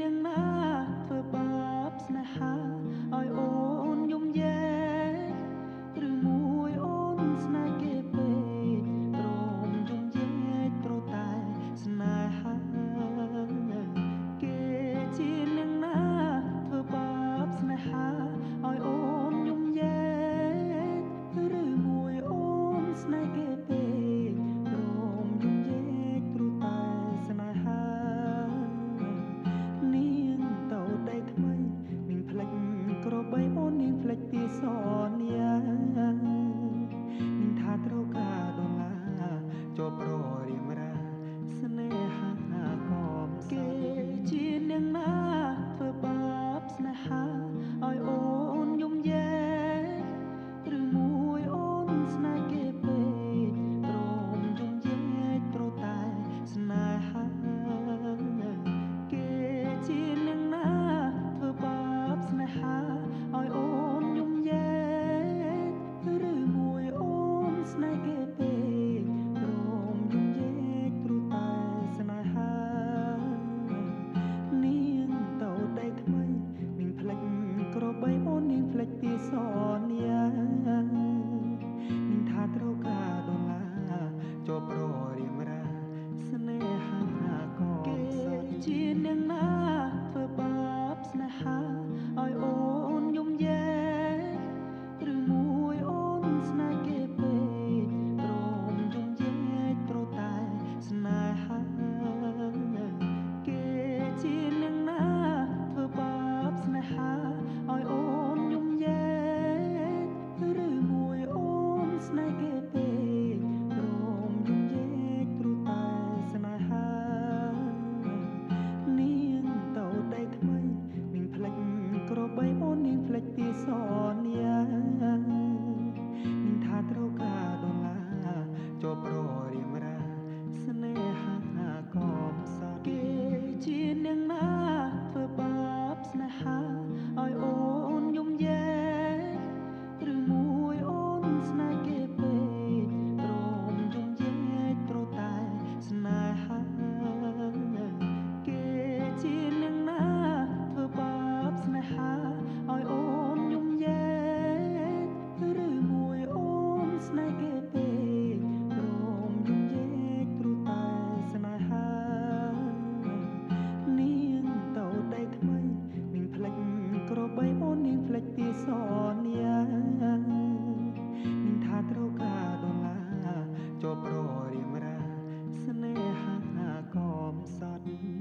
នឹងណាធ្វើបាបស្នេហាឲ្យអូនយំយែឬមួយអូនស្នេហ៍គេពេកព្រមយំយែព្រោះតែស្នេហាគេជានឹងណាធ្វើបាបស្នេហាឲ្យអូនយំយែឬមួយអូនស្នេហ៍គេពេកព្រមយំយែព្រោះតែស្នេហានាងទៅដីថ្មីនាងផ្លិចក្របីអូននាងផ្លិចពីសន្យានាងថាត្រូវការដុល្លារចូលប្ររៀមរាស្នេហាក៏គេជានាងណាធ្វើបាបស្នេហាឲ្យអូនយំយែឬមួយអូនស្នេហ៍គេពេកព្រមយំយែព្រោះតែស្នេហាគេជានាងណាធ្វើបាបស្នេហាឲ្យអូនយំយែឬមួយអូនស្នេហ៍គេពេកព្រមយំយែព្រោះតែស្នេហានាងទៅដីថ្មីនាងផ្លិចក្របីអូននាងផ្លិចពីសន្យានាងថាត្រូវការដុល្លារចូលប្ររៀមរាស្នេហាក៏គេជានាងណាធ្វើបាបស្នេហាឲ្យអូនយំយែឬមួយអូនស្នេហ៍គេពេកព្រមយំយែព្រោះតែស្នេហាគេជានាងណាធ្វើបាបស្នេហាឲ្យអូនយំយែឬមួយអូនស្នេហ៍គេពេកព្រមយំយែព្រោះតែស្នេហានាងទៅដីថ្មីនាងផ្លិចក្របីអូននាងផ្លិចពីសន្យានាងថាត្រូវការដុល្លារចូលប្ររៀមរាស្នេហាក៏សត់គេជានាងណាធ្វើបាបស្នេហាឲ្យអូនយំយែឬមួយអូនស្នេហ៍គេពេកព្រមយំយែព្រោះតែស្នេហាគេជានាងណាធ្វើបាបស្នេហាឲ្យអូនយំយែឬមួយអូនស្នេហ៍គេពេកព្រមយំយែព្រោះតែស្នេហានាងទៅដីថ្មីនាងផ្លិចក្របីអូននាងផ្លិចពីសន្យានាងថាត្រូវការដុល្លារចូលប្ររៀមរាស្នេហាក៏សត់